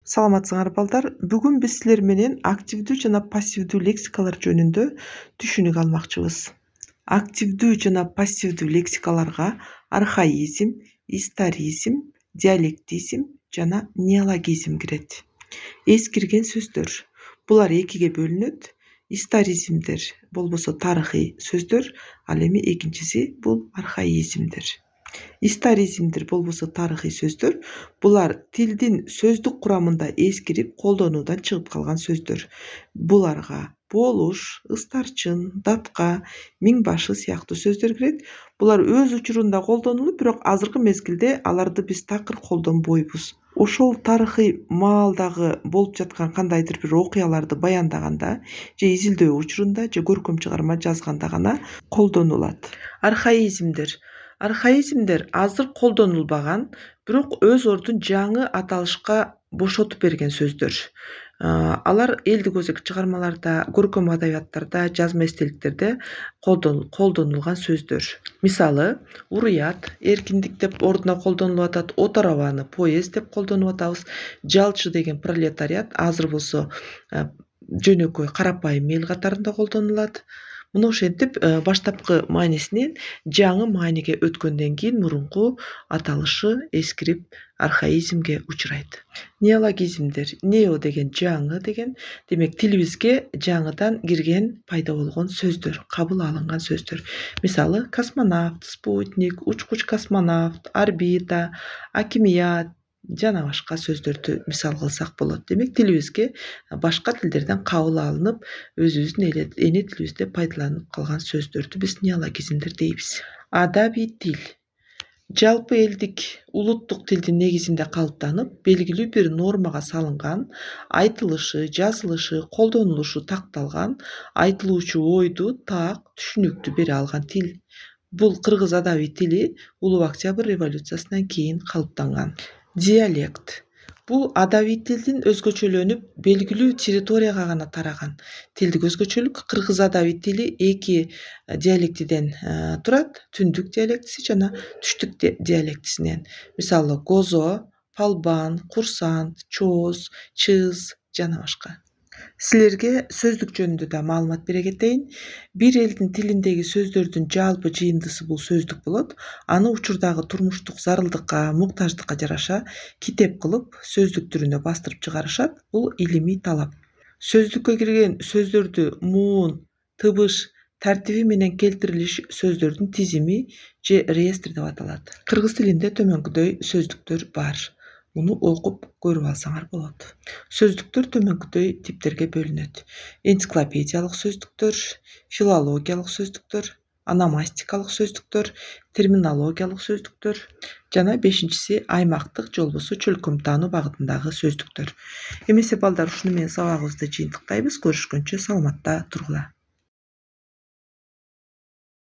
Саламатсыңар балдар. Бүгүн биз силер менен активдүү жана пассивдүү лексикалар жөнүндө түшүнүк алмакчыбыз. Активдүү жана пассивдүү лексикаларга архаизм, историзм, диалектизм жана неологизм кирет. Эскирген сөздөр. Булар экиге бөлүнөт. Историзмдер болбосо тарыхый сөздөр, ал эми экинчиси бул архаизмдер. Историзмдер болбосо тарыхый сөздөр, булар тилдин сөздүк курамында эскирип колдонуудан чыгып калган сөздөр. Буларга болуш, ыстарчын, датка, миң башы сыяктуу сөздөр кирет. Булар өз учурунда колдонулуп, бирок азыркы мезгилде аларды биз такыр колдонбойбуз. Ошол тарыхый маалдагы болуп жаткан кандайдыр бир окуяларды баяндаганда, же изилдөө учурунда, же көркөм чыгарма жазганда гана колдонулат. Архаизмдер азыр колдонулбаган, бирок өз ордун жаңы аталышка бошотуп берген сөздөр. Алар элдик өзек чыгармаларда, көркөм адабияттарда, жазма эстеликтерде колдонулган сөздөр. Мисалы, уруят, эркиндик деп ордуна колдонулуп атат, отарованы поезд деп колдонуп атабыз. Жалчы деген пролетариат азыр болсо жөнөкөй карапайым эл катарында колдонулат. Мына ошентип баштапкы маанисинен жаңы мааниге өткөндөн кийин мурунку аталышы эскирип архаизмге учурайт. Неологизмдер. Нео деген жаңы деген, демек тилибизге жаңыдан кирген, пайда болгон сөздөр, кабыл алынган сөздөр. Мисалы, космонавт, спутник, учкуч космонавт, орбита, акимият жана башка сөздөрдү мисал кылсак болот. Демек тилибизге башка тилдерден кабыл алынып, өзүбүздүн эне тилибизде пайдаланып калган сөздөрдү биз неологизмдер дейбиз. Адабий тил. Жалпы элдик улуттук тилдин негизинде калыптанып, белгилүү бир нормага салынган, айтылышы, жазылышы, колдонулушу такталган, айтылуучу ойду так, түшүнүктүү бере алган тил. Бул кыргыз адабий тили Улуу Октябрь революциясынан кийин калыптанган. Диалект. Бул адабий тилдин өзгөчөлөнүп, белгилүү территорияга гана тараган тилдик өзгөчөлүк. Кыргыз адабий тили эки диалектиден турат: түндүк диалектиси жана түштүк диалектисинен. Мисалы, козо, палбан, курсант, чоз, чыз жана башка. Силерге сөздүк жөнүндө да маалымат бере кетейин. Бир элдин тилиндеги сөздөрдүн жалпы жыйындысы бул сөздүк болот. Аны учурдагы турмуштук зарылдыкка, муктаждыкка жараша китеп кылып, сөздүк түрүнө бастырып чыгарышат. Бул илимий талап. Сөздүккө кирген сөздөрдү муун, тыбыш тартиби менен келтирилиш сөздөрдүн тизими же реестр деп аталат. Кыргыз тилинде төмөнкүдөй сөздүктөр бар. Муну окуп көрүп алсаңар болот. Сөздүктөр төмөнкүдөй типтерге бөлүнөт. Энциклопедиялык сөздүктөр, филологиялык сөздүктөр, ономастикалык сөздүктөр, терминологиялык сөздүктөр жана бешинчиси аймактык же болбосо чөлкөм таануу багытындагы сөздүктөр. Эмесе балдар, ушуну менен сабагыбызды жыйынтыктайбыз. Көрүшкөнчө саламатта тургула.